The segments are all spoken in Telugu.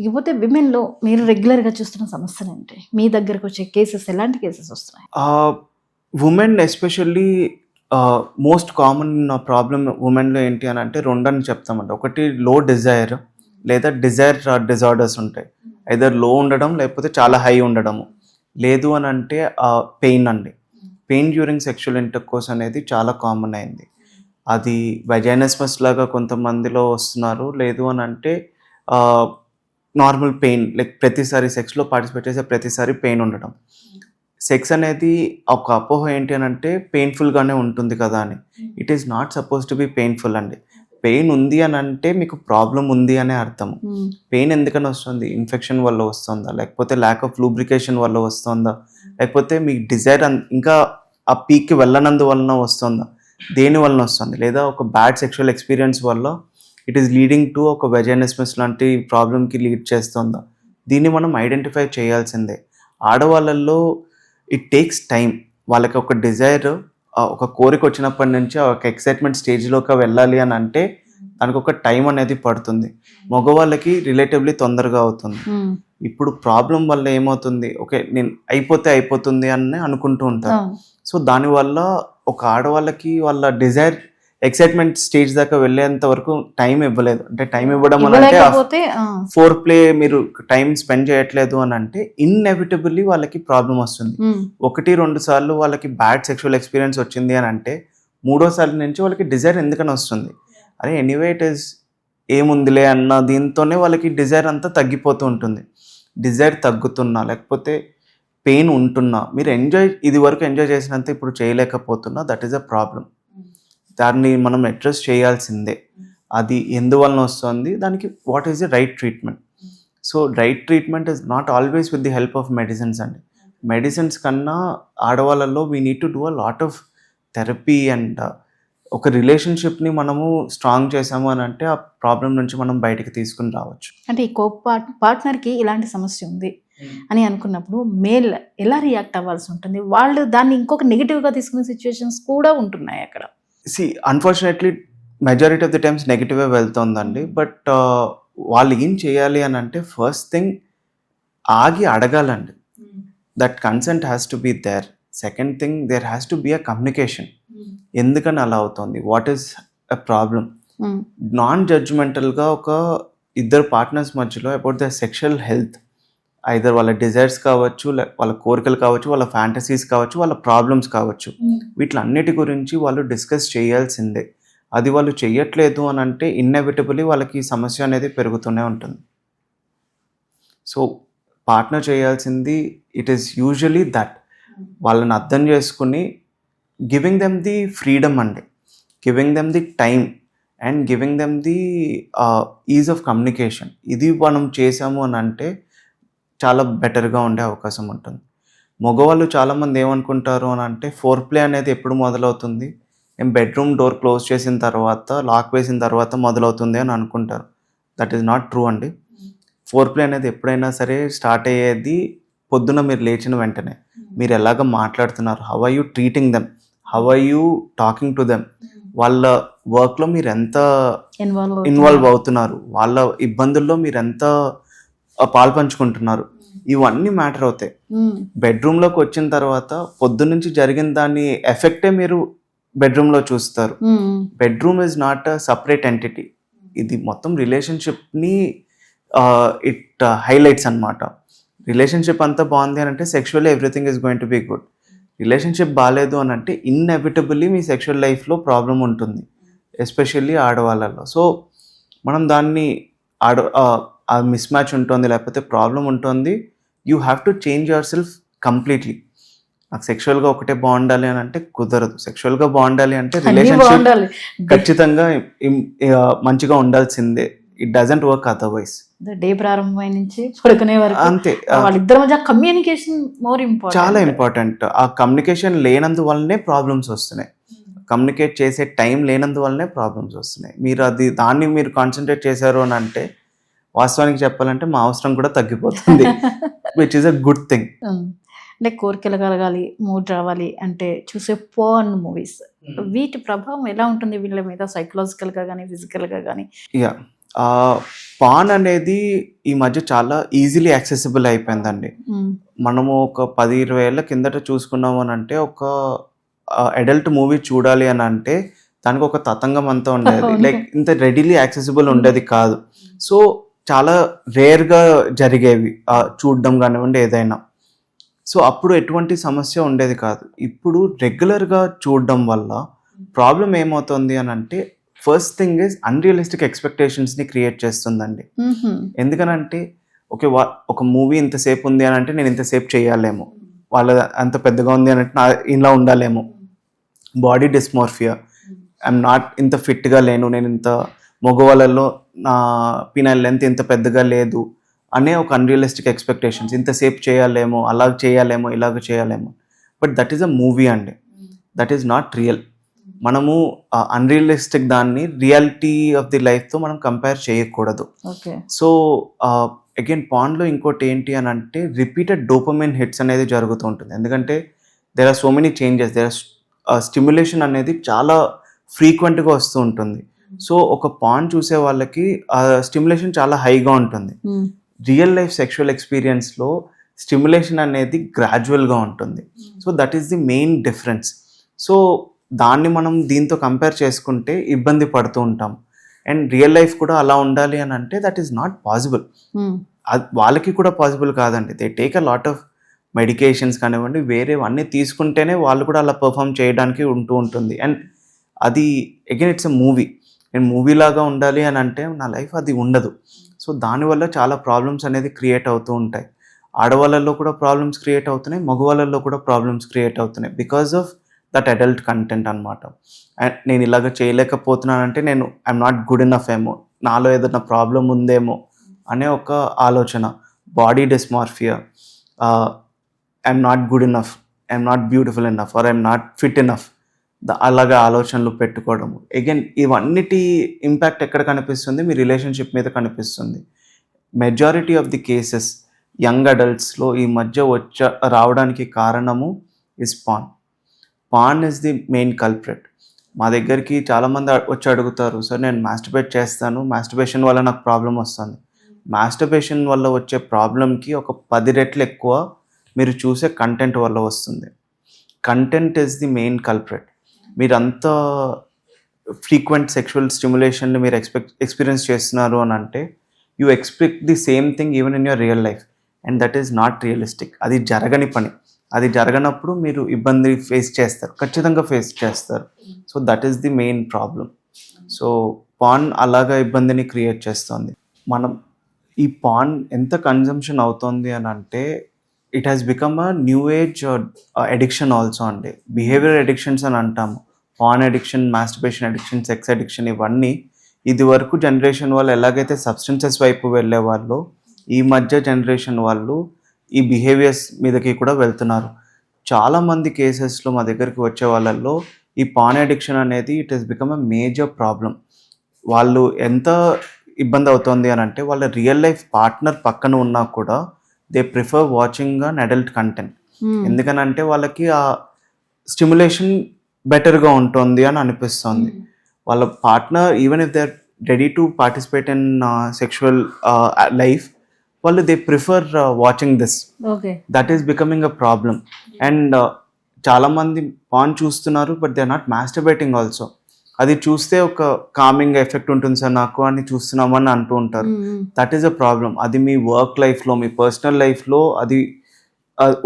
ఇకపోతే విమెన్‌లో మీరు రెగ్యులర్‌గా చూస్తున్న సమస్యలేంటి? మీ దగ్గరకొచ్చే కేసెస్ ఎలాంటి కేసెస్ వస్తున్నాయి? Women especially most common problem ఉమెన్‌లో ఏంటి అని అంటే 2 అని చెప్తామండి. ఒకటి లో డిజైర్ లేదా డిజైర్ డిజార్డర్స్ ఉంటాయి. ఐదర్ లో ఉండడం లేకపోతే చాలా హై ఉండడము. లేదు అని అంటే పెయిన్ అండి. పెయిన్ డ్యూరింగ్ సెక్షువల్ ఇంటర్కోర్స్ అనేది చాలా కామన్ అయింది. అది వెజైనస్మస్ లాగా కొంతమందిలో వస్తున్నారు. లేదు అని అంటే నార్మల్ పెయిన్ లైక్ ప్రతిసారి సెక్స్‌లో పార్టిసిపేట్ చేసే ప్రతిసారి పెయిన్ ఉండడం. సెక్స్ అనేది ఒక అపోహ ఏంటి అని అంటే పెయిన్‌ఫుల్‌గానే ఉంటుంది కదా అని. It is not suppose to be painful అండి. పెయిన్ ఉంది అని అంటే మీకు ప్రాబ్లమ్ ఉంది అనే అర్థము. పెయిన్ ఎందుకని వస్తుంది? ఇన్ఫెక్షన్ వల్ల వస్తుందా? లేకపోతే ల్యాక్ ఆఫ్ లూబ్రికేషన్ వల్ల వస్తుందా? లేకపోతే మీ డిజైర్ ఇంకా ఆ పీక్‌కి వెళ్ళనందువలన వస్తుందా? దేని వలన వస్తుంది? లేదా ఒక బ్యాడ్ సెక్షువల్ ఎక్స్‌పీరియన్స్ వల్ల ఇట్ ఈస్ లీడింగ్ టు ఒక వెజైనస్మస్ లాంటి ప్రాబ్లమ్‌కి లీడ్ చేస్తుందా? దీన్ని మనం ఐడెంటిఫై చేయాల్సిందే. ఆడవాళ్ళల్లో ఇట్ టేక్స్ టైం. వాళ్ళకి ఒక డిజైర్ ఒక కోరిక వచ్చినప్పటి నుంచి ఒక ఎక్సైట్మెంట్ స్టేజ్‌లోకి వెళ్ళాలి అని అంటే దానికి ఒక టైం అనేది పడుతుంది. మగవాళ్ళకి రిలేటివ్లీ తొందరగా అవుతుంది. ఇప్పుడు ప్రాబ్లం వల్ల ఏమవుతుంది? ఓకే, నేను అయిపోతుంది అని అనుకుంటూ ఉంటారు. సో దానివల్ల ఒక ఆడవాళ్ళకి వాళ్ళ డిజైర్ ఎక్సైట్మెంట్ స్టేజ్ దాకా వెళ్ళేంత వరకు టైం ఇవ్వలేదు. అంటే టైం ఇవ్వడం అని అంటే ఫోర్ ప్లే మీరు టైం స్పెండ్ చేయట్లేదు అని అంటే ఇన్ఎవిటబుల్లీ వాళ్ళకి ప్రాబ్లం వస్తుంది. 1-2 సార్లు వాళ్ళకి బ్యాడ్ సెక్షువల్ ఎక్స్పీరియన్స్ వచ్చింది అని అంటే 3వ సారి నుంచి వాళ్ళకి డిజైర్ ఎందుకని వస్తుంది? అరే ఎనీవే ఇట్ ఈస్ ఏముందిలే అన్న దీంతోనే వాళ్ళకి డిజైర్ అంతా తగ్గిపోతూ ఉంటుంది. డిజైర్ తగ్గుతున్నా లేకపోతే పెయిన్ ఉంటున్నా మీరు ఇది వరకు ఎంజాయ్ చేసినంత ఇప్పుడు చేయలేకపోతున్నా, దట్ ఈస్ అ ప్రాబ్లం. దాన్ని మనం అడ్రస్ చేయాల్సిందే. అది ఎందువలన వస్తుంది, దానికి what is the right treatment. So right treatment is not always with the help of medicines అండి. మెడిసిన్స్ కన్నా ఆడవాళ్ళలో we need to do a lot of therapy and ఒక రిలేషన్షిప్ని మనము స్ట్రాంగ్ చేసాము అని అంటే ఆ ప్రాబ్లం నుంచి మనం బయటికి తీసుకుని రావచ్చు. అంటే ఈ పార్ట్నర్కి ఇలాంటి సమస్య ఉంది అని అనుకున్నప్పుడు మేల్ ఎలా రియాక్ట్ అవ్వాల్సి ఉంటుంది? వాళ్ళు దాన్ని ఇంకొక నెగిటివ్గా తీసుకునే సిచ్యువేషన్స్ కూడా ఉంటున్నాయి అక్కడ. Unfortunately majority of the times నెగిటివే వెళ్తుందండి. బట్ వాళ్ళు ఏం చేయాలి అని అంటే ఫస్ట్ థింగ్ ఆగి అడగాలండి. That consent has to be there. Second thing there has to be a communication. ఎందుకని అలా అవుతుంది, what is a problem. Non జడ్జ్మెంటల్గా ఒక ఇద్దరు పార్ట్నర్స్ మధ్యలో about the sexual health, either వాళ్ళ డిజైర్స్ కావచ్చు, వాళ్ళ కోరికలు కావచ్చు, వాళ్ళ ఫ్యాంటసీస్ కావచ్చు, వాళ్ళ ప్రాబ్లమ్స్ కావచ్చు, వీటిలన్నిటి గురించి వాళ్ళు డిస్కస్ చేయాల్సిందే. అది వాళ్ళు చెయ్యట్లేదు అని అంటే ఇన్ఎవిటబుల్లీ వాళ్ళకి సమస్య అనేది పెరుగుతూనే ఉంటుంది. సో పార్ట్నర్ చేయాల్సింది ఇట్ ఈస్ యూజువలీ దట్ వాళ్ళని అర్థం చేసుకుని గివింగ్ దెమ్ ది ఫ్రీడమ్ అండి, giving them the time and giving them the is of communication. ఇది మనం చేసాము అని అంటే చాలా బెటర్గా ఉండే అవకాశం ఉంటుంది. మగవాళ్ళు చాలామంది ఏమనుకుంటారు అని అంటే ఫోర్ ప్లే అనేది ఎప్పుడు మొదలవుతుంది, బెడ్రూమ్ డోర్ క్లోజ్ చేసిన తర్వాత లాక్ వేసిన తర్వాత మొదలవుతుంది అని అనుకుంటారు. దట్ ఈస్ నాట్ ట్రూ అండి. ఫోర్ ప్లే అనేది ఎప్పుడైనా సరే స్టార్ట్ అయ్యేది పొద్దున మీరు లేచిన వెంటనే. మీరు ఎలాగ మాట్లాడుతున్నారు, how are you treating them, how are you talking to them, వాళ్ళ వర్క్లో మీరు ఎంత ఇన్వాల్వ్ అవుతున్నారు, వాళ్ళ ఇబ్బందుల్లో మీరు ఎంత పాల్పంచుకుంటున్నారు, ఇవన్నీ మ్యాటర్ అవుతాయి. బెడ్రూమ్లోకి వచ్చిన తర్వాత పొద్దున్నుంచి జరిగిన దాని ఎఫెక్టే మీరు బెడ్రూమ్లో చూస్తారు. Bedroom is not a separate entity. ఇది మొత్తం రిలేషన్షిప్ని ఇట్ హైలైట్స్ అన్నమాట. రిలేషన్షిప్ అంతా బాగుంది అని అంటే sexually everything is going to be good. Relationship బాగాలేదు అని అంటే ఇన్ఎవిటబుల్లీ మీ సెక్షువల్ లైఫ్లో ప్రాబ్లం ఉంటుంది, ఎస్పెషల్లీ ఆడవాళ్ళలో. సో మనం దాన్ని ఆ మిస్ మ్యాచ్ ఉంటుంది లేకపోతే ప్రాబ్లం ఉంటుంది, you have to change yourself completely. నాకు సెక్షువల్గా ఒకటే బాగుండాలి అని అంటే కుదరదు. సెక్షువల్గా బాగుండాలి అంటే రిలేషన్షిప్ ఖచ్చితంగా మంచిగా ఉండాల్సిందే. It doesn't work otherwise. Day ప్రారంభమై నుంచి పడుకునే వరకు అంతే. వాళ్ళిద్దరి మధ్య కమ్యూనికేషన్ మోర్ ఇంపార్టెంట్, చాలా ఇంపార్టెంట్. ఆ కమ్యూనికేషన్ లేనందువల్లనే ప్రాబ్లమ్స్ వస్తున్నాయి. కమ్యూనికేట్ చేసే టైం లేనందువల్లనే ప్రాబ్లమ్స్ వస్తున్నాయి. మీరు దాన్ని మీరు కాన్సన్ట్రేట్ చేశారు అని అంటే వాస్తవానికి చెప్పాలంటే మా అవసరం కూడా తగ్గిపోతుంది, which is a good thing. అంటే కోరికలు కలగాలి, మూడ్ రావాలి అంటే చూసే పోర్న్ మూవీస్, వీటి ప్రభావం ఎలా ఉంటుంది వీళ్ళ మీద సైకలాజికల్గా కానీ ఫిజికల్గా కానీ? పాన్ అనేది ఈ మధ్య చాలా ఈజీలీ యాక్సెసిబుల్ అయిపోయిందండి. మనము ఒక 10-20 ఏళ్ల కిందట చూసుకున్నాము అని అంటే ఒక అడల్ట్ మూవీ చూడాలి అని అంటే దానికి ఒక తతంగం అంతా ఉండేది. లైక్ ఇంత రెడీలీ యాక్సెసిబుల్ ఉండేది కాదు. సో చాలా రేర్గా జరిగేవి చూడడం కానివ్వండి ఏదైనా. సో అప్పుడు ఎటువంటి సమస్య ఉండేది కాదు. ఇప్పుడు రెగ్యులర్గా చూడడం వల్ల ప్రాబ్లం ఏమవుతుంది అని అంటే ఫస్ట్ థింగ్ ఈజ్ అన్రియలిస్టిక్ ఎక్స్పెక్టేషన్స్ని క్రియేట్ చేస్తుందండి. ఎందుకనంటే ఓకే ఒక మూవీ ఇంతసేపు ఉంది అని అంటే నేను ఇంతసేపు చేయాలేమో, వాళ్ళ అంత పెద్దగా ఉంది అని అంటే ఇలా ఉండాలేమో, బాడీ డిస్మార్ఫియా, ఐఎమ్ నాట్ ఇంత ఫిట్గా లేను, నేను ఇంత మగవాళ్ళలో నా పినల్ లెంత్ ఇంత పెద్దగా లేదు అనే ఒక అన్రియలిస్టిక్ ఎక్స్పెక్టేషన్స్. ఇంతసేపు చేయాలేమో, అలాగ చేయాలేమో, ఇలాగ చేయాలేమో. But that is a movie అండి, దట్ ఈస్ నాట్ రియల్. మనము అన్రియలిస్టిక్ దాన్ని రియాలిటీ ఆఫ్ ది లైఫ్తో మనం కంపేర్ చేయకూడదు. సో అగైన్ పాన్లో ఇంకోటి ఏంటి అని అంటే రిపీటెడ్ డోపమైన్ హిట్స్ అనేది జరుగుతూ ఉంటుంది. ఎందుకంటే there are so many changes, there are stimulation అనేది చాలా ఫ్రీక్వెంట్గా వస్తూ ఉంటుంది. సో ఒక పాన్ చూసే వాళ్ళకి స్టిమ్యులేషన్ చాలా హైగా ఉంటుంది. రియల్ లైఫ్ సెక్షువల్ ఎక్స్పీరియన్స్లో స్టిమ్యులేషన్ అనేది గ్రాడ్యువల్గా ఉంటుంది. So that is the main difference. So దాన్ని మనం దీంతో కంపేర్ చేసుకుంటే ఇబ్బంది పడుతూ ఉంటాం. అండ్ రియల్ లైఫ్ కూడా అలా ఉండాలి అని అంటే దట్ ఈస్ నాట్ పాసిబుల్. వాళ్ళకి కూడా పాసిబుల్ కాదండి. They take a lot of medications కానివ్వండి, వేరేవన్నీ తీసుకుంటేనే వాళ్ళు కూడా అలా పర్ఫామ్ చేయడానికి ఉంటూ ఉంటుంది. అండ్ అది అగైన్ ఇట్స్ ఎ మూవీ. నేను మూవీ లాగా ఉండాలి అని అంటే నా లైఫ్ అది ఉండదు. సో దానివల్ల చాలా ప్రాబ్లమ్స్ అనేది క్రియేట్ అవుతూ ఉంటాయి. ఆడవాళ్ళల్లో కూడా ప్రాబ్లమ్స్ క్రియేట్ అవుతున్నాయి, మగవాళ్ళల్లో కూడా ప్రాబ్లమ్స్ క్రియేట్ అవుతున్నాయి because of that adult content అనమాట. అండ్ నేను ఇలాగ చేయలేకపోతున్నానంటే నేను ఐఎమ్ నాట్ గుడ్ ఇనఫ్ ఏమో, నాలో ఏదైనా ప్రాబ్లం ఉందేమో అనే ఒక ఆలోచన. Body dysmorphia, I'm not good enough, I'm not beautiful enough, or I'm not fit enough, అలాగా ఆలోచనలు పెట్టుకోవడము. అగైన్ ఇవన్నిటి ఇంపాక్ట్ ఎక్కడ కనిపిస్తుంది? మీ రిలేషన్షిప్ మీద కనిపిస్తుంది. Majority of the cases young అడల్ట్స్లో ఈ మధ్య రావడానికి కారణము is porn. Porn is the main culprit. మా దగ్గరికి చాలామంది వచ్చి అడుగుతారు, సార్ నేను మాస్టర్బేట్ చేస్తాను, మాస్టర్బేషన్ వల్ల నాకు ప్రాబ్లం వస్తుంది. మాస్టర్బేషన్ వల్ల వచ్చే ప్రాబ్లంకి ఒక 10 రెట్లు ఎక్కువ మీరు చూసే కంటెంట్ వల్ల వస్తుంది. Content is the main culprit. మీరు అంత ఫ్రీక్వెంట్ సెక్షువల్ స్టిమ్యులేషన్ని మీరు ఎక్స్పీరియన్స్ చేస్తున్నారు అని అంటే you expect the same thing even in your real life, and that is not realistic. అది జరగని పని. అది జరగనప్పుడు మీరు ఇబ్బంది ఫేస్ చేస్తారు, ఖచ్చితంగా ఫేస్ చేస్తారు. So that is the main problem. So pan అలాగా ఇబ్బందిని క్రియేట్ చేస్తుంది. మనం ఈ పాన్ ఎంత కన్జంప్షన్ అవుతుంది అని అంటే it has become a new age addiction also అండి. బిహేవియర్ అడిక్షన్స్ అని అంటాము. Pan addiction, masturbation addiction, sex addiction, ఇవన్నీ ఇది వరకు జనరేషన్ వాళ్ళు ఎలాగైతే సబ్స్టెన్సెస్ వైపు వెళ్ళే వాళ్ళు, ఈ మధ్య జనరేషన్ వాళ్ళు ఈ బిహేవియర్స్ మీదకి కూడా వెళ్తున్నారు. చాలామంది కేసెస్లో మా దగ్గరికి వచ్చే వాళ్ళల్లో ఈ పాన్ అడిక్షన్ అనేది it has become a major problem. వాళ్ళు ఎంత ఇబ్బంది అవుతుంది అని అంటే వాళ్ళ రియల్ లైఫ్ పార్ట్నర్ పక్కన ఉన్నా కూడా they prefer watching an adult content. ఎందుకనంటే వాళ్ళకి ఆ స్టిమ్యులేషన్ బెటర్గా ఉంటుంది అని అనిపిస్తుంది. వాళ్ళ partner even if they are ready to participate in sexual life, వాళ్ళు they prefer watching this. That is becoming a problem. And చాలామంది పాన్ చూస్తున్నారు but they are not masturbating also. అది చూస్తే ఒక కామింగ్ ఎఫెక్ట్ ఉంటుంది సార్ నాకు అని చూస్తున్నామని అంటూ ఉంటారు. That is a problem. అది మీ వర్క్ లైఫ్లో, మీ పర్సనల్ లైఫ్లో అది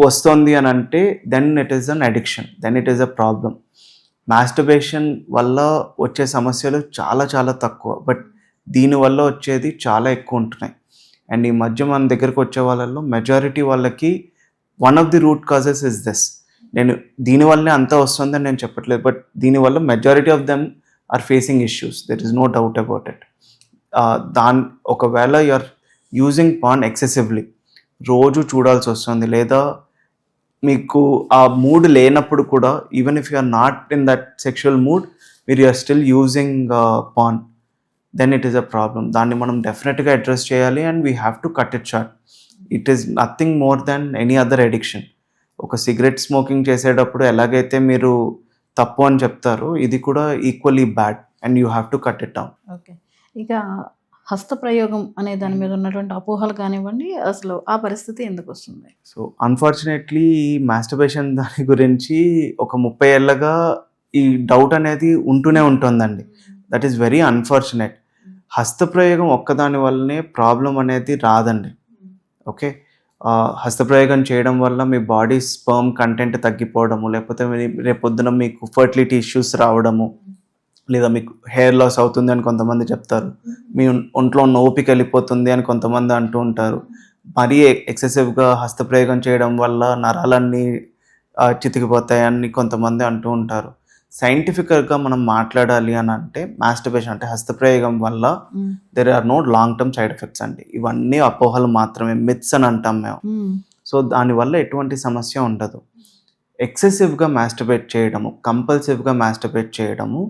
వస్తుంది అని అంటే then it is an addiction, then it is a problem. Masturbation వల్ల వచ్చే సమస్యలు చాలా చాలా తక్కువ, బట్ దీనివల్ల వచ్చేది చాలా ఎక్కువ ఉంటున్నాయి. అండ్ ఈ మధ్య మన దగ్గరకు వచ్చే వాళ్ళల్లో మెజారిటీ వాళ్ళకి one of the root causes is this. నేను దీనివల్లనే అంతా వస్తుందని నేను చెప్పట్లేదు, బట్ దీనివల్ల majority of them are facing issues. There is no doubt about it. ఒకవేళ you are using porn excessively, రోజు చూడాల్సి వస్తుంది, లేదా మీకు ఆ మూడ్ లేనప్పుడు కూడా even if you are not in that sexual mood మీరు you are still using porn, then it is a problem. దాన్ని మనం డెఫినెట్గా అడ్రస్ చేయాలి and we have to cut it short. It is nothing more than any other addiction. ఒక సిగరెట్ స్మోకింగ్ చేసేటప్పుడు ఎలాగైతే మీరు తప్పు అని చెప్తారో ఇది కూడా equally bad and you have to cut it down. Okay, ఇక హస్తప్రయోగం అనే దాని మీద ఉన్నటువంటి అపోహలు కానివ్వండి, అసలు ఆ పరిస్థితి ఎందుకు వస్తుంది? సో అన్ఫార్చునేట్లీ ఈ మాస్టర్బేషన్ దాని గురించి ఒక 30 ఏళ్ళగా ఈ డౌట్ అనేది ఉంటూనే ఉంటుందండి. That is very unfortunate. హస్తప్రయోగం ఒక్కదాని వల్లనే ప్రాబ్లం అనేది రాదండి. ఓకే, హస్తప్రయోగం చేయడం వల్ల మీ బాడీ స్పర్మ్ కంటెంట్ తగ్గిపోవడము, లేకపోతే రేపొద్దున మీకు ఫర్టిలిటీ ఇష్యూస్ రావడము, లేదా మీకు హెయిర్ లాస్ అవుతుంది అని కొంతమంది చెప్తారు, మీ ఒంట్లో ఉన్న ఓపిక వెళ్ళిపోతుంది అని కొంతమంది అంటూ ఉంటారు. మరీ ఎక్సెసివ్గా హస్తప్రయోగం చేయడం వల్ల నరాలన్నీ చితికిపోతాయని కొంతమంది అంటూ ఉంటారు. సైంటిఫికల్గా మనం మాట్లాడాలి అని అంటే మాస్టర్బేషన్ అంటే హస్తప్రయోగం వల్ల there are no long term side effects అండి. ఇవన్నీ అపోహలు మాత్రమే, మిత్స్ అని అంటాం మేము. సో దానివల్ల ఎటువంటి సమస్య ఉండదు. ఎక్సెసివ్గా మాస్టర్బేట్ చేయడము, కంపల్సివ్గా మాస్టర్బేట్ చేయడము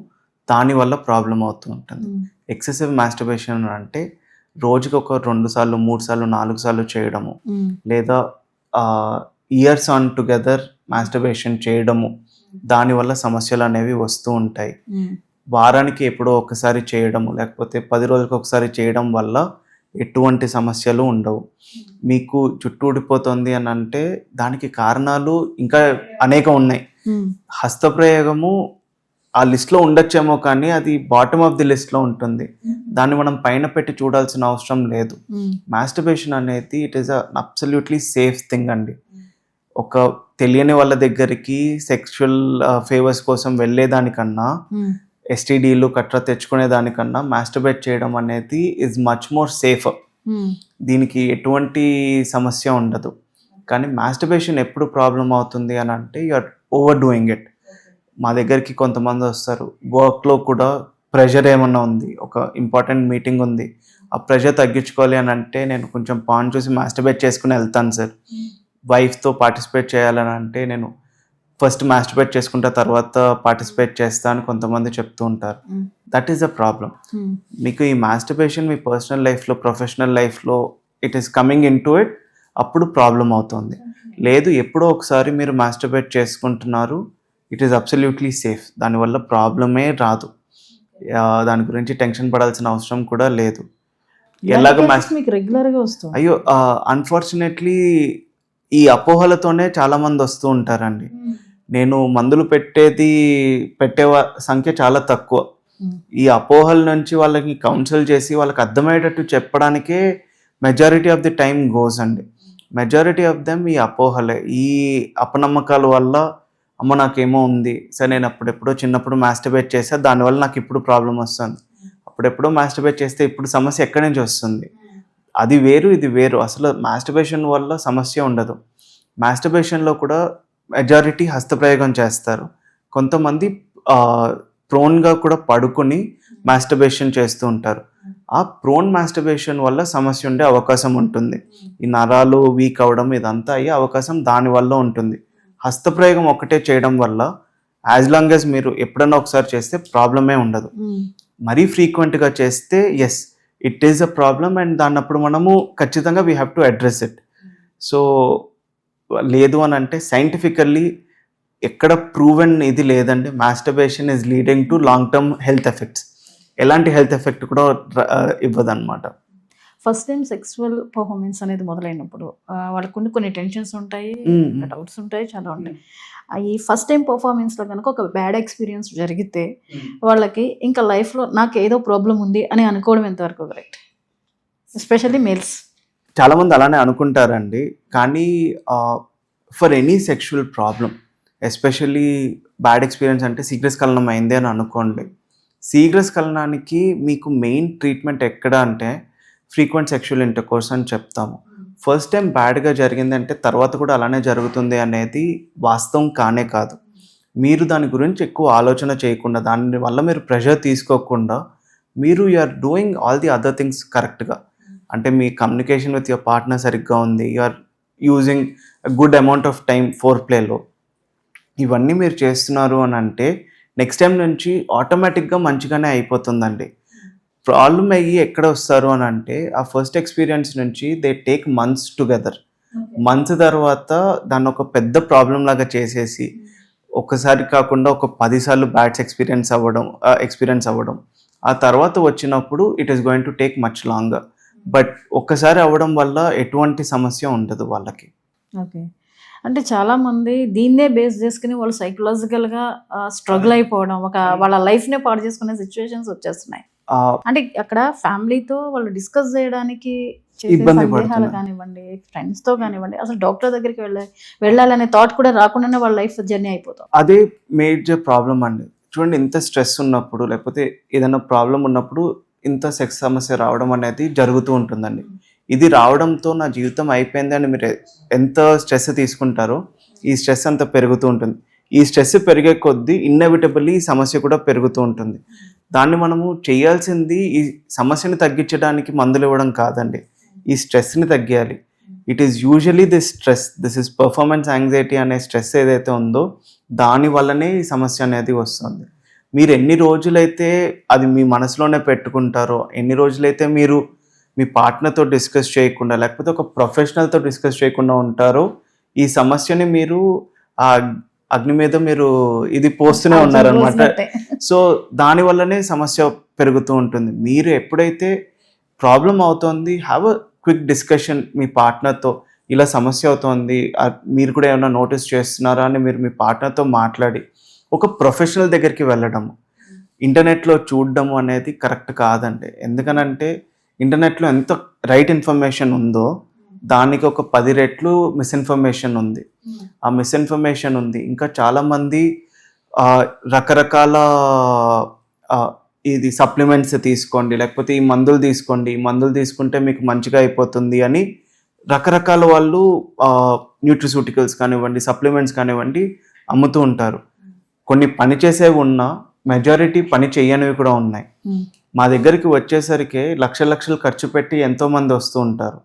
దానివల్ల ప్రాబ్లం అవుతూ ఉంటుంది. ఎక్సెసివ్ మాస్టర్బేషన్ అంటే రోజుకి ఒక 2 సార్లు 3 సార్లు 4 సార్లు చేయడము, లేదా ఇయర్స్ ఆన్ టుగెదర్ మాస్టర్బేషన్ చేయడము, దానివల్ల సమస్యలు అనేవి వస్తూ ఉంటాయి. వారానికి ఎప్పుడో ఒకసారి చేయడము, లేకపోతే 10 రోజులకు ఒకసారి చేయడం వల్ల ఎటువంటి సమస్యలు ఉండవు. మీకు జుట్టు ఊడిపోతుంది అని అంటే దానికి కారణాలు ఇంకా అనేక ఉన్నాయి. హస్తప్రయోగము ఆ లిస్ట్లో ఉండొచ్చేమో, కానీ అది బాటమ్ ఆఫ్ ది లిస్ట్లో ఉంటుంది. దాన్ని మనం పైన పెట్టి చూడాల్సిన అవసరం లేదు. మాస్టర్బేషన్ అనేది it is absolutely safe thing అండి. ఒక తెలియని వాళ్ళ దగ్గరికి సెక్షువల్ ఫేవర్స్ కోసం వెళ్ళేదానికన్నా, ఎస్టీడీలు కట్రా తెచ్చుకునే దానికన్నా మాస్టర్బేట్ చేయడం అనేది ఈజ్ మచ్ మోర్ సేఫ్. దీనికి ఎటువంటి సమస్య ఉండదు. కానీ మాస్టర్బేషన్ ఎప్పుడు ప్రాబ్లం అవుతుంది అని అంటే you are over doing it. మా దగ్గరికి కొంతమంది వస్తారు, వర్క్లో కూడా ప్రెషర్ ఏమన్నా ఉంది, ఒక ఇంపార్టెంట్ మీటింగ్ ఉంది, ఆ ప్రెషర్ తగ్గించుకోవాలి అని అంటే నేను కొంచెం పాన్ చూసి మాస్టర్బేట్ చేసుకుని వెళ్తాను సార్. వైఫ్తో పార్టిసిపేట్ చేయాలని అంటే నేను ఫస్ట్ మాస్టర్బేట్ చేసుకుంటా, తర్వాత పార్టిసిపేట్ చేస్తా అని కొంతమంది చెప్తూ ఉంటారు. That is the problem. మీకు ఈ మాస్టర్బేషన్ మీ పర్సనల్ లైఫ్లో, ప్రొఫెషనల్ లైఫ్లో it is coming in to it, అప్పుడు ప్రాబ్లం అవుతుంది. లేదు, ఎప్పుడో ఒకసారి మీరు మాస్టర్బేట్ చేసుకుంటున్నారు, ఇట్ ఈస్ అబ్సల్యూట్లీ సేఫ్. దానివల్ల ప్రాబ్లమే రాదు. దాని గురించి టెన్షన్ పడాల్సిన అవసరం కూడా లేదు. ఎలాగ మీకు రెగ్యులర్గా వస్తుంది? అయ్యో, అన్ఫార్చునేట్లీ ఈ అపోహలతోనే చాలామంది వస్తూ ఉంటారండి. నేను మందులు పెట్టే సంఖ్య చాలా తక్కువ. ఈ అపోహల నుంచి వాళ్ళకి కౌన్సిల్ చేసి వాళ్ళకి అర్థమయ్యేటట్టు చెప్పడానికే majority of the time goes అండి. మెజారిటీ ఆఫ్ దెమ్ ఈ అపోహలే, ఈ అపనమ్మకాల వల్ల అమ్మ నాకేమో ఉంది, సరే నేను అప్పుడెప్పుడో చిన్నప్పుడు మాస్టర్బేట్ చేస్తే దానివల్ల నాకు ఇప్పుడు ప్రాబ్లం వస్తుంది, అప్పుడెప్పుడో మాస్టర్బేట్ చేస్తే ఇప్పుడు సమస్య ఎక్కడి నుంచి వస్తుంది, అది వేరు ఇది వేరు. అసలు మాస్టర్బేషన్ వల్ల సమస్య ఉండదు. మాస్టర్బేషన్లో కూడా మెజారిటీ హస్తప్రయోగం చేస్తారు. కొంతమంది ప్రోన్గా కూడా పడుకొని మాస్టర్బేషన్ చేస్తూ ఉంటారు. ఆ ప్రోన్ మాస్టర్బేషన్ వల్ల సమస్య ఉండే అవకాశం ఉంటుంది. ఈ నరాలు వీక్ అవ్వడం ఇదంతా అయ్యే అవకాశం దానివల్ల ఉంటుంది. హస్తప్రయోగం ఒకటే చేయడం వల్ల యాజ్ లాంగ్ యాజ్ మీరు ఎప్పుడన్నా ఒకసారి చేస్తే ప్రాబ్లమే ఉండదు. మరీ ఫ్రీక్వెంట్గా చేస్తే yes it is a problem, and దాన్ని అప్పుడు మనము ఖచ్చితంగా we have to address it. So లేదు అని అంటే సైంటిఫికల్లీ ఎక్కడ ప్రూవెన్ ఇది లేదండి. Masturbation is leading to long term health effects. ఎలాంటి హెల్త్ ఎఫెక్ట్ కూడా ఇవ్వదన్నమాట. ఫస్ట్ టైం సెక్సువల్ పర్ఫార్మెన్స్ అనేది మొదలైనప్పుడు వాళ్ళకు కొన్ని టెన్షన్స్ ఉంటాయి, డౌట్స్ ఉంటాయి, చాలా ఉంటాయి. ఈ ఫస్ట్ టైం పర్ఫార్మెన్స్లో కనుక ఒక బ్యాడ్ ఎక్స్పీరియన్స్ జరిగితే వాళ్ళకి ఇంకా లైఫ్లో నాకు ఏదో ప్రాబ్లం ఉంది అని అనుకోవడం ఎంతవరకు కరెక్ట్? ఎస్పెషల్లీ మేల్స్ చాలామంది అలానే అనుకుంటారండి. కానీ for any sexual problem, especially bad experience అంటే శీఘ్రస్ఖలనం అయింది అని అనుకోండి. శీఘ్రస్ఖలనానికి మీకు మెయిన్ ట్రీట్మెంట్ ఎక్కడ అంటే ఫ్రీక్వెంట్ సెక్షువల్ ఇంటర్కోర్స్ అని చెప్తాము. ఫస్ట్ టైం బ్యాడ్గా జరిగిందంటే తర్వాత కూడా అలానే జరుగుతుంది అనేది వాస్తవం కానే కాదు. మీరు దాని గురించి ఎక్కువ ఆలోచన చేయకుండా, దానివల్ల మీరు ప్రెషర్ తీసుకోకుండా, మీరు you are doing all the other things కరెక్ట్గా, అంటే మీ కమ్యూనికేషన్ విత్ యువర్ పార్ట్నర్ సరిగ్గా ఉంది, you are using good amount of time ఫోర్ ప్లేలో, ఇవన్నీ మీరు చేస్తున్నారు అని అంటే నెక్స్ట్ టైం నుంచి ఆటోమేటిక్గా మంచిగానే అయిపోతుందండి. ప్రాబ్లం అయ్యి ఎక్కడ వస్తారు అని అంటే ఆ ఫస్ట్ ఎక్స్పీరియన్స్ నుంచి they take months together. Months తర్వాత దాన్ని ఒక పెద్ద ప్రాబ్లం లాగా చేసేసి ఒక్కసారి కాకుండా ఒక 10 సార్లు బ్యాడ్స్ ఎక్స్పీరియన్స్ అవ్వడం, ఆ తర్వాత వచ్చినప్పుడు it is going to take much longer. But ఒక్కసారి అవ్వడం వల్ల ఎటువంటి సమస్య ఉండదు వాళ్ళకి. ఓకే. అంటే చాలామంది దీన్నే బేస్ చేసుకుని వాళ్ళు సైకలాజికల్‌గా స్ట్రగుల్ అయిపోవడం, వాళ్ళ లైఫ్‌నే పాడు చేసుకునే సిట్యుయేషన్స్ వచ్చేస్తున్నాయి. ఆ, అంటే అక్కడ ఫ్యామిలీతో వాళ్ళు డిస్కస్ చేయడానికి చేసే ఇబ్బంది సందేహాలు పడుతున్నారు. కానివ్వండి, ఫ్రెండ్స్‌తో కానివ్వండి, అసలు డాక్టర్ దగ్గరికి వెళ్ళాలనే థాట్ కూడా రాకుండానే వాళ్ళ లైఫ్ జర్నీ అయిపోతుంది. అదే మేజర్ ప్రాబ్లం అండి. చూడండి, ఇంత స్ట్రెస్ ఉన్నప్పుడు లేకపోతే ఏదైనా ప్రాబ్లం ఉన్నప్పుడు ఇంత సెక్స్ సమస్య రావడం అనేది జరుగుతూ ఉంటుందండి. ఇది రావడంతో నా జీవితం అయిపోయింది అని మీరు ఎంత స్ట్రెస్ తీసుకుంటారో ఈ స్ట్రెస్ అంత పెరుగుతూ ఉంటుంది. ఈ స్ట్రెస్ పెరిగే కొద్దీ ఇన్నెవిటబుల్లీ ఈ సమస్య కూడా పెరుగుతూ ఉంటుంది. దాన్ని మనము చేయాల్సింది ఈ సమస్యని తగ్గించడానికి మందులు ఇవ్వడం కాదండి, ఈ స్ట్రెస్ని తగ్గియాలి. It is usually this stress, this is performance anxiety అనే స్ట్రెస్ ఏదైతే ఉందో దాని వల్లనే ఈ సమస్య అనేది వస్తుంది. మీరు ఎన్ని రోజులైతే అది మీ మనసులోనే పెట్టుకుంటారో, ఎన్ని రోజులైతే మీరు మీ పార్ట్నర్తో డిస్కస్ చేయకుండా లేకపోతే ఒక ప్రొఫెషనల్తో డిస్కస్ చేయకుండా ఉంటారో ఈ సమస్యని మీరు ఆ అగ్ని మీద మీరు ఇది పోస్తూనే ఉన్నారనమాట. సో దానివల్లనే సమస్య పెరుగుతూ ఉంటుంది. మీరు ఎప్పుడైతే ప్రాబ్లం అవుతోంది, హ్యావ్ అ క్విక్ డిస్కషన్ మీ పార్ట్నర్తో, ఇలా సమస్య అవుతోంది, మీరు కూడా ఏమైనా నోటీస్ చేస్తున్నారా అని మీరు మీ పార్ట్నర్తో మాట్లాడి ఒక ప్రొఫెషనల్ దగ్గరికి వెళ్ళడము. ఇంటర్నెట్లో చూడడము అనేది కరెక్ట్ కాదండి. ఎందుకనంటే ఇంటర్నెట్లో ఎంత రైట్ ఇన్ఫర్మేషన్ ఉందో దానికి ఒక 10 రెట్లు మిస్ఇన్ఫర్మేషన్ ఉంది. ఆ మిస్ఇన్ఫర్మేషన్ ఉంది. ఇంకా చాలామంది రకరకాల ఇది సప్లిమెంట్స్ తీసుకోండి, లేకపోతే ఈ మందులు తీసుకోండి, ఈ మందులు తీసుకుంటే మీకు మంచిగా అయిపోతుంది అని రకరకాల వాళ్ళు న్యూట్రిసూటికల్స్ కానివ్వండి, సప్లిమెంట్స్ కానివ్వండి అమ్ముతూ ఉంటారు. కొన్ని పని చేసేవి ఉన్నా మెజారిటీ పని చేయనివి కూడా ఉన్నాయి. మా దగ్గరికి వచ్చేసరికి లక్షలు ఖర్చు పెట్టి ఎంతోమంది వస్తూ ఉంటారు.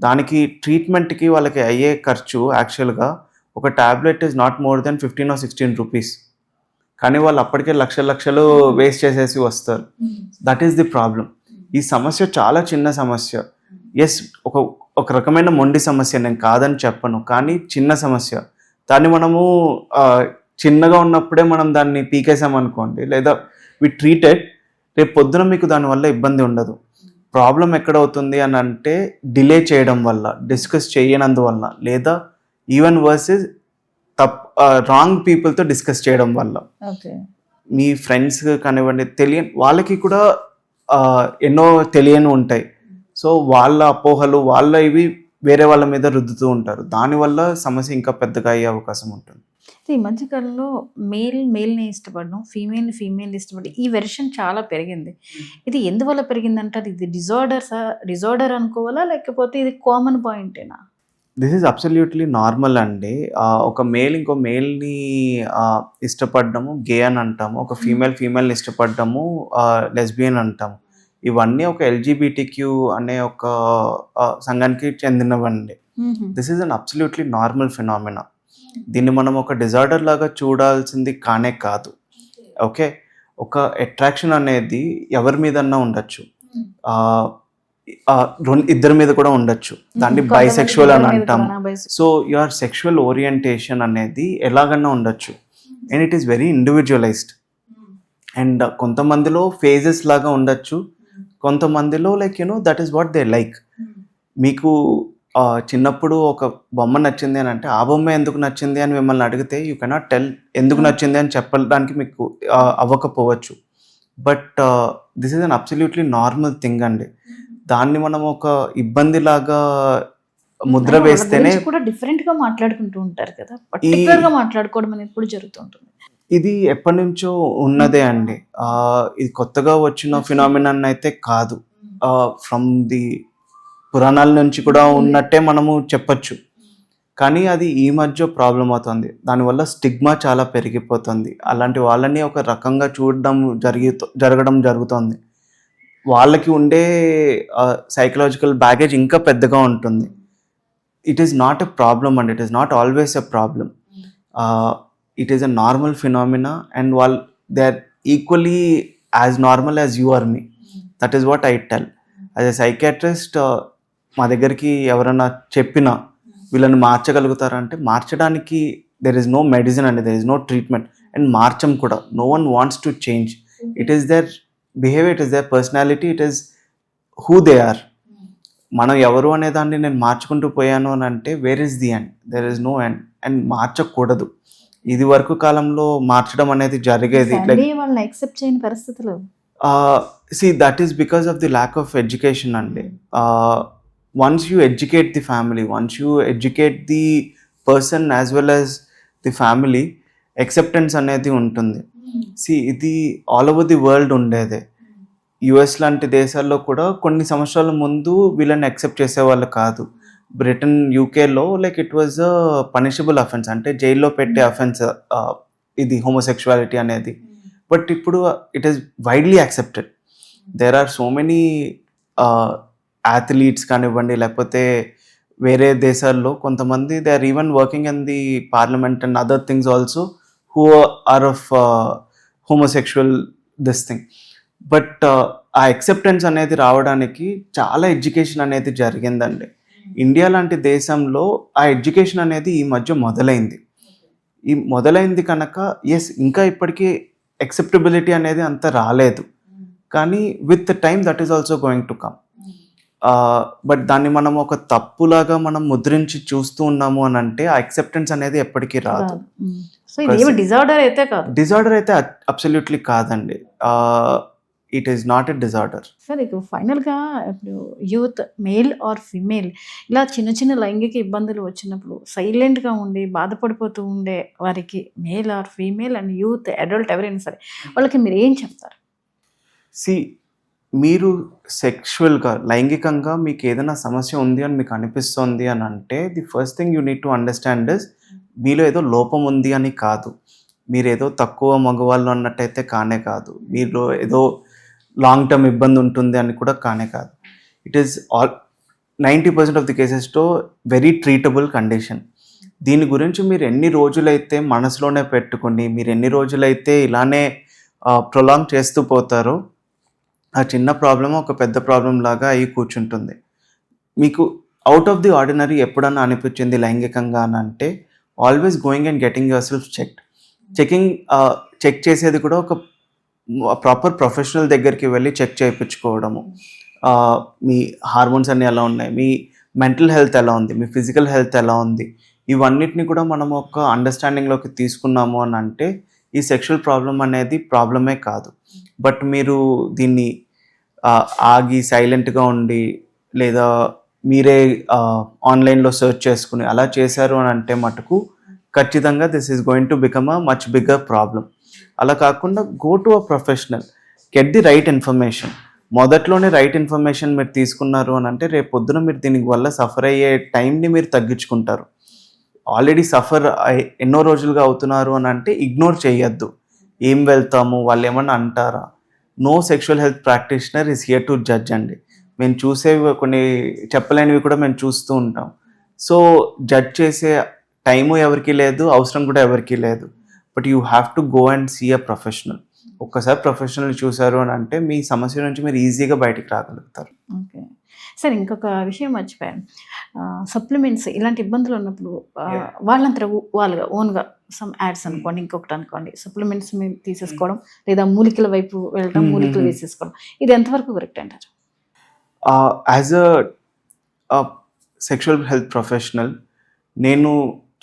దానికి ట్రీట్మెంట్కి వాళ్ళకి అయ్యే ఖర్చు యాక్చువల్గా ఒక tablet is not more than 15 or 16 rupees. కానీ వాళ్ళు అప్పటికే లక్షలు వేస్ట్ చేసేసి వస్తారు. That is the problem. ఈ సమస్య చాలా చిన్న సమస్య. ఎస్, ఒక రకమైన మొండి సమస్య, నేను కాదని చెప్పను, కానీ చిన్న సమస్య. దాన్ని మనము చిన్నగా ఉన్నప్పుడే మనం దాన్ని పీకేసామనుకోండి, లేదా వి ట్రీటెడ్, రేపు పొద్దున మీకు దానివల్ల ఇబ్బంది ఉండదు. ప్రాబ్లం ఎక్కడవుతుంది అని అంటే డిలే చేయడం వల్ల, డిస్కస్ చేయనందువల్ల, లేదా ఈవెన్ వర్సెస్ రాంగ్ పీపుల్తో డిస్కస్ చేయడం వల్ల. మీ ఫ్రెండ్స్ కానివ్వండి, వాళ్ళకి కూడా ఎన్నో తెలియని ఉంటాయి. సో వాళ్ళ అపోహలు, వాళ్ళ ఇవి వేరే వాళ్ళ మీద రుద్దుతూ ఉంటారు. దానివల్ల సమస్య ఇంకా పెద్దగా అయ్యే అవకాశం ఉంటుంది. ఈ మధ్యకాలంలో మేల్ని ఇష్టపడడం, ఫీమేల్ని ఇష్టపడడం, ఈ వెర్షన్ చాలా పెరిగింది. ఇది ఎందువల్ల పెరిగిందంటారు? ఇది డిజార్డర్ అనుకోవాలా, లేకపోతే ఇది కామన్ పాయింటేనా? దిస్ ఈజ్ అబ్సల్యూట్లీ నార్మల్ అండి. ఒక మేల్ ఇంకో మేల్ని ఇష్టపడము గే అని అంటాము. ఒక ఫీమేల్ని ఇష్టపడము లెస్బియన్ అంటాము. ఇవన్నీ ఒక LGBTQ అనే ఒక సంఘానికి చెందినవండి. This is an absolutely normal phenomena. దీన్ని మనం ఒక డిజార్డర్ లాగా చూడాల్సింది కానే కాదు. ఓకే, ఒక అట్రాక్షన్ అనేది ఎవరి మీదన్నా ఉండొచ్చు, ఇద్దరి మీద కూడా ఉండొచ్చు. దాన్ని బైసెక్షువల్ అని అంటాము. సో యువర్ సెక్షువల్ ఓరియంటేషన్ అనేది ఎలాగన్నా ఉండొచ్చు, and it is very individualised. And కొంతమందిలో ఫేజెస్ లాగా ఉండొచ్చు, కొంతమందిలో like that is what they like. మీకు చిన్నప్పుడు ఒక బొమ్మ నచ్చింది అని అంటే ఆ బొమ్మ ఎందుకు నచ్చింది అని మిమ్మల్ని అడిగితే యూ కెనాట్ టెల్ ఎందుకు నచ్చింది అని చెప్పడానికి మీకు అవ్వకపోవచ్చు. But this is an absolutely normal thing అండి. దాన్ని మనం ఒక ఇబ్బందిలాగా ముద్ర వేస్తేనే కూడా డిఫరెంట్ గా మాట్లాడుకుంటూ ఉంటారు కదా, పర్టిక్యులర్ గా మాట్లాడుకోవడం అనేది కూడా జరుగుతుంటుంది. ఇది ఎప్పటి నుంచో ఉన్నదే అండి. ఇది కొత్తగా వచ్చిన ఫినామినన్ అయితే కాదు. ఫ్రమ్ ది పురాణాల నుంచి కూడా ఉన్నట్టే మనము చెప్పచ్చు. కానీ అది ఈ మధ్య ప్రాబ్లం అవుతుంది. దానివల్ల స్టిగ్మా చాలా పెరిగిపోతుంది. అలాంటి వాళ్ళని ఒక రకంగా చూడడం జరగడం జరుగుతుంది. వాళ్ళకి ఉండే సైకలాజికల్ బ్యాగేజ్ ఇంకా పెద్దగా ఉంటుంది. It is not a problem and it is not always a problem. It is a normal phenomena and they are equally as normal as you are me. That is what I tell. As a psychiatrist మా దగ్గరికి ఎవరైనా చెప్పినా వీళ్ళని మార్చగలుగుతారంటే మార్చడానికి దెర్ ఇస్ నో మెడిసిన్ అండి, there is no treatment, and మార్చం కూడా. No one wants to change. It is their behaviour, it is their personality, it is who they are. మనం ఎవరు అనే దాన్ని నేను మార్చుకుంటూ పోయాను అని అంటే where is the end? There is no end. And మార్చకూడదు. ఇది వరకు కాలంలో మార్చడం అనేది జరిగేది. ఫ్యామిలీ వాళ్ళని యాక్సెప్ట్ చేయని పరిస్థితులు. That is because of the lack of education అండి. Once you educate the family, once you educate the person as well as the family, acceptance అనేది ఉంటుంది. ఇది ఆల్ ఓవర్ ది వరల్డ్ ఉండేదే. యుఎస్ లాంటి దేశాల్లో కూడా కొన్ని సంవత్సరాల ముందు వీళ్ళని యాక్సెప్ట్ చేసేవాళ్ళు కాదు. బ్రిటన్, యూకేలో like it was a punishable offence, అంటే జైల్లో పెట్టే అఫెన్స్ ఇది హోమోసెక్షువాలిటీ అనేది. బట్ ఇప్పుడు it is widely accepted. There are so many athletes కానివ్వండి, లేకపోతే వేరే దేశాల్లో కొంతమంది they are even working in the parliament and other things also who are of homosexual this thing. But ఆ యాక్సెప్టెన్స్ అనేది రావడానికి చాలా ఎడ్యుకేషన్ అనేది జరిగిందండి. ఇండియా లాంటి దేశంలో ఆ ఎడ్యుకేషన్ అనేది ఈ మధ్య మొదలైంది కనుక ఎస్, ఇంకా ఇప్పటికీ యాక్సెప్టబిలిటీ అనేది అంత రాలేదు. కానీ with time that is also going to come. But దాన్ని మనం ఒక తప్పులాగా మనం ముద్రించి చూస్తూ ఉన్నాము అని అంటే ఆ యాక్సెప్టెన్స్ అనేది ఎప్పటికీ రాదు. సో ఇది డిజార్డర్ అయితే కాదు. డిజార్డర్ అయితే అబ్సల్యూట్లీ కాదండి. It is not a disorder. Sir ఇక ఫైనల్గా ఇప్పుడు యూత్ మేల్ ఆర్ ఫిమేల్ ఇలా చిన్న చిన్న లైంగిక ఇబ్బందులు వచ్చినప్పుడు సైలెంట్గా ఉండి బాధపడిపోతూ ఉండే వారికి, male or female and youth, adult ఎవరైనా సరే, వాళ్ళకి మీరు ఏం చెప్తారు? మీరు సెక్షువల్గా, లైంగికంగా మీకు ఏదైనా సమస్య ఉంది అని మీకు అనిపిస్తుంది అని అంటే the first thing you need to understand is మీలో ఏదో లోపం ఉంది అని కాదు. మీరు ఏదో తక్కువ మగవాళ్ళు అన్నట్టయితే కానే కాదు. మీలో ఏదో లాంగ్ టర్మ్ ఇబ్బంది ఉంటుంది అని కూడా కానే కాదు. ఇట్ ఈస్ 90% ఆఫ్ ది కేసెస్లో వెరీ ట్రీటబుల్ కండిషన్. దీని గురించి మీరు ఎన్ని రోజులైతే మనసులోనే పెట్టుకుని, మీరు ఎన్ని రోజులైతే ఇలానే ప్రొలాంగ్ చేస్తూ పోతారో ఆ చిన్న ప్రాబ్లం ఒక పెద్ద ప్రాబ్లం లాగా అయి కూర్చుంటుంది. మీకు అవుట్ ఆఫ్ ది ఆర్డినరీ ఎప్పుడన్నా అనిపించింది లైంగికంగా అని అంటే always going and getting yourself check చేసేది కూడా ఒక ప్రాపర్ ప్రొఫెషనల్ దగ్గరికి వెళ్ళి చెక్ చేయించుకోవడము. మీ హార్మోన్స్ అన్నీ ఎలా ఉన్నాయి, మీ మెంటల్ హెల్త్ ఎలా ఉంది, మీ ఫిజికల్ హెల్త్ ఎలా ఉంది, ఇవన్నిటిని కూడా మనం ఒక అండర్స్టాండింగ్లోకి తీసుకున్నాము అని అంటే ఈ సెక్షువల్ ప్రాబ్లం అనేది ప్రాబ్లమే కాదు. బట్ మీరు దీన్ని ఆగి సైలెంట్గా ఉండి లేదా మీరే ఆన్లైన్లో సెర్చ్ చేసుకుని అలా చేశారు అని అంటే మటుకు ఖచ్చితంగా this is going to become a much bigger problem. అలా కాకుండా go to a professional, get the right information. మొదట్లోనే రైట్ ఇన్ఫర్మేషన్ మీరు తీసుకున్నారు అని అంటే రేపు పొద్దున మీరు దీనికి వల్ల సఫర్ అయ్యే టైంని మీరు తగ్గించుకుంటారు. ఆల్రెడీ సఫర్ ఎన్నో రోజులుగా అవుతున్నారు అని అంటే ఇగ్నోర్ చేయొద్దు. ఏం వెళ్తాము, వాళ్ళు ఏమన్నా అంటారా? No sexual health practitioner is here to judge అండి. మేము చూసేవి కొన్ని చెప్పలేనివి కూడా మేము చూస్తూ ఉంటాం. సో జడ్జ్ చేసే టైము ఎవరికి లేదు, అవసరం కూడా ఎవరికి లేదు. But you have to go and see a professional. ఒక్కసారి ప్రొఫెషనల్ చూసారు అని అంటే మీ సమస్య నుంచి మీరు ఈజీగా బయటికి రాగలుగుతారు. ఓకే సార్, ఇంకొక విషయం మర్చిపోయాను. సప్లిమెంట్స్ ఇలాంటి ఇబ్బందులు ఉన్నప్పుడు వాళ్ళంతా వాళ్ళుగా ఓన్గా సమ్ యాడ్స్ అనుకోండి, ఇంకొకటి అనుకోండి, సప్లిమెంట్స్ మేము తీసేసుకోవడం లేదా మూలికల వైపు వెళ్ళడం, మూలికలు వేసేసుకోవడం, ఇది ఎంతవరకు కరెక్ట్ అంటారు? As a sexual health professional నేను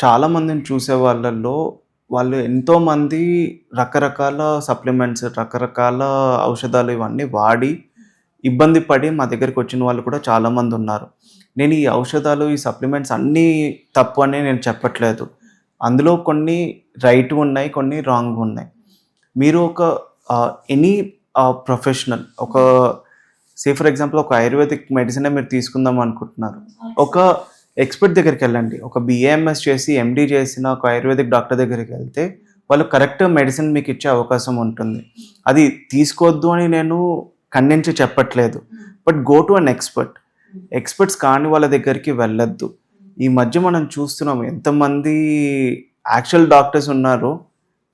చాలామందిని చూసే వాళ్ళల్లో వాళ్ళు ఎంతోమంది రకరకాల సప్లిమెంట్స్, రకరకాల ఔషధాలు ఇవన్నీ వాడి ఇబ్బంది పడి మా దగ్గరికి వచ్చిన వాళ్ళు కూడా చాలామంది ఉన్నారు. నేను ఈ ఔషధాలు, ఈ సప్లిమెంట్స్ అన్నీ తప్పు అని నేను చెప్పట్లేదు. అందులో కొన్ని రైట్ ఉన్నాయి, కొన్ని రాంగ్ ఉన్నాయి. మీరు ఒక ఎనీ ప్రొఫెషనల్, ఒక ఫర్ ఎగ్జాంపుల్ ఒక ఆయుర్వేదిక్ మెడిసిన్ మీరు తీసుకుందాం అనుకుంటున్నారు, ఒక ఎక్స్పర్ట్ దగ్గరికి వెళ్ళండి. ఒక BAMS చేసి MD చేసిన ఒక ఆయుర్వేదిక్ డాక్టర్ దగ్గరికి వెళ్తే వాళ్ళు కరెక్ట్ మెడిసిన్ మీకు ఇచ్చే అవకాశం ఉంటుంది. అది తీసుకోవద్దు అని నేను ఖండించి చెప్పట్లేదు. But go to an experts కాని వాళ్ళ దగ్గరికి వెళ్ళొద్దు. ఈ మధ్య మనం చూస్తున్నాం ఎంతమంది యాక్చువల్ డాక్టర్స్ ఉన్నారు,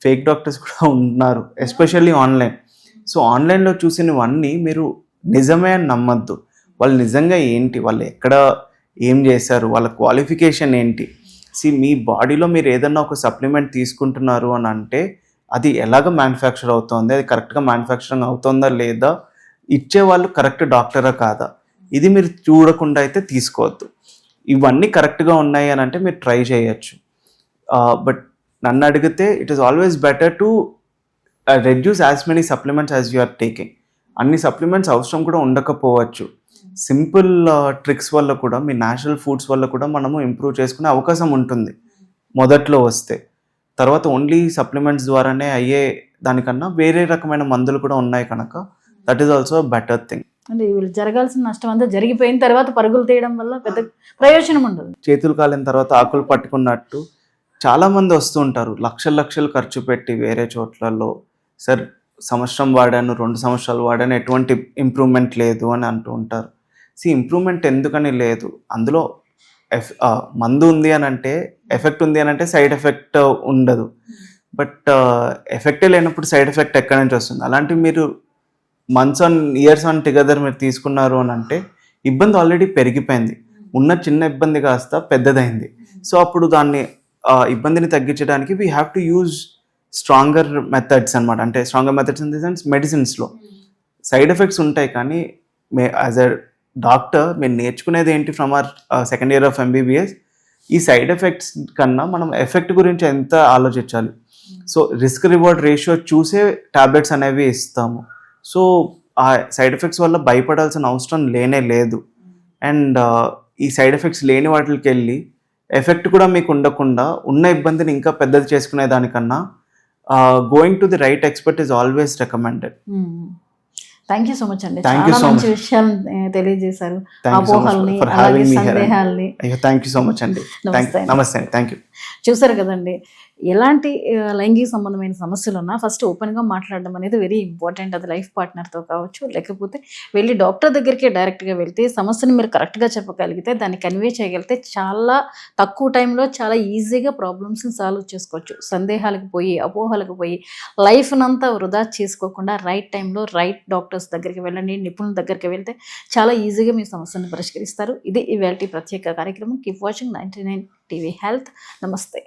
ఫేక్ డాక్టర్స్ కూడా ఉన్నారు, ఎస్పెషల్లీ ఆన్లైన్. సో ఆన్లైన్లో చూసినవన్నీ మీరు నిజమే అని నమ్మద్దు. వాళ్ళు నిజంగా ఏంటి, వాళ్ళు ఎక్కడ ఏం చేశారు, వాళ్ళ క్వాలిఫికేషన్ ఏంటి. మీ బాడీలో మీరు ఏదన్నా ఒక సప్లిమెంట్ తీసుకుంటున్నారు అని అంటే అది ఎలాగ మ్యానుఫ్యాక్చర్ అవుతుంది, అది కరెక్ట్గా మ్యానుఫ్యాక్చరింగ్ అవుతుందా లేదా, ఇచ్చే వాళ్ళు కరెక్ట్ డాక్టరా కాదా, ఇది మీరు చూడకుండా అయితే తీసుకోవద్దు. ఇవన్నీ కరెక్ట్గా ఉన్నాయి అని అంటే మీరు ట్రై చేయొచ్చు. బట్ నన్ను అడిగితే it is always better to reduce as many supplements as you are taking. అన్ని సప్లిమెంట్స్ అవసరం కూడా ఉండకపోవచ్చు. సింపుల్ ట్రిక్స్ వల్ల కూడా, మీ న్యాచురల్ ఫుడ్స్ వల్ల కూడా మనము ఇంప్రూవ్ చేసుకునే అవకాశం ఉంటుంది మొదట్లో వస్తే. తర్వాత ఓన్లీ సప్లిమెంట్స్ ద్వారానే అయ్యే దానికన్నా వేరే రకమైన మందులు కూడా ఉన్నాయి కనుక that is also better thing. అంటే వీళ్ళు జరగాల్సిన నష్టం అంతా జరిగిపోయిన తర్వాత పరుగులు తీయడం వల్ల పెద్ద ప్రయోజనం ఉండదు. చేతులు కాలిన తర్వాత ఆకులు పట్టుకున్నట్టు చాలామంది వస్తూ ఉంటారు, లక్షలు లక్షలు ఖర్చు పెట్టి వేరే చోట్లలో. సార్ సంవత్సరం వాడాను, 2 సంవత్సరాలు వాడాను, ఎటువంటి ఇంప్రూవ్మెంట్ లేదు అని అంటూ ఉంటారు. ఇంప్రూవ్మెంట్ ఎందుకని లేదు, అందులో మందు ఉంది అని అంటే, ఎఫెక్ట్ ఉంది అని అంటే సైడ్ ఎఫెక్ట్ ఉండదు. బట్ ఎఫెక్టే లేనప్పుడు సైడ్ ఎఫెక్ట్ ఎక్కడి నుంచి వస్తుంది? అలాంటివి మీరు months on years on together మీరు తీసుకున్నారు అని అంటే ఇబ్బంది ఆల్రెడీ పెరిగిపోయింది. ఉన్న చిన్న ఇబ్బంది కాస్త పెద్దదైంది. సో అప్పుడు దాన్ని ఇబ్బందిని తగ్గించడానికి we have to use stronger methods అనమాట. అంటే stronger methods in the sense మెడిసిన్స్లో సైడ్ ఎఫెక్ట్స్ ఉంటాయి, కానీ యాజ్ ఎ డాక్టర్ మీరు నేర్చుకునేది ఏంటి from our second year of MBBS? ఈ సైడ్ ఎఫెక్ట్స్ కన్నా మనం ఎఫెక్ట్ గురించి ఎంత ఆలోచించాలి. సో రిస్క్ రివార్డ్ రేషియో చూసే టాబ్లెట్స్ అనేవి ఇస్తాము. సో ఆ సైడ్ ఎఫెక్ట్స్ వల్ల భయపడాల్సిన అవసరం లేనే లేదు. అండ్ ఈ సైడ్ ఎఫెక్ట్స్ లేని వాటికి వెళ్ళి ఎఫెక్ట్ కూడా మీకు ఉండకుండా ఉన్న ఇబ్బందిని ఇంకా పెద్దది చేసుకునే దానికన్నా going to the right expert is always recommended. Thank you so much అండి, Thank you చాలా so మంచి much. విషయాలు తెలియజేశారు. Thank you so much అపోహల్ని for అలాగే having me here. సందేహాల్ని. అయ్యో థ్యాంక్ యూ సో మచ్ అండి. నమస్తే. నమస్తే అండి, థ్యాంక్ యూ. చూసారు కదండి, ఎలాంటి లైంగిక సంబంధమైన సమస్యలు ఉన్నా ఫస్ట్ ఓపెన్గా మాట్లాడడం అనేది వెరీ ఇంపార్టెంట్. అది లైఫ్ పార్ట్నర్తో కావచ్చు, లేకపోతే వెళ్ళి డాక్టర్ దగ్గరికి డైరెక్ట్గా వెళ్తే సమస్యని మీరు కరెక్ట్గా చెప్పగలిగితే, దాన్ని కన్వే చేయగలిగితే చాలా తక్కువ టైంలో చాలా ఈజీగా ప్రాబ్లమ్స్ని సాల్వ్ చేసుకోవచ్చు. సందేహాలకు పోయి, అపోహలకు పోయి లైఫ్నంతా వృధా చేసుకోకుండా రైట్ టైంలో రైట్ డాక్టర్స్ దగ్గరికి వెళ్ళండి, నిపుణుల దగ్గరికి వెళ్తే చాలా ఈజీగా మీ సమస్యను పరిష్కరిస్తారు. ఇది ఇవాల్టి ప్రత్యేక కార్యక్రమం. Keep watching 99 TV health. నమస్తే.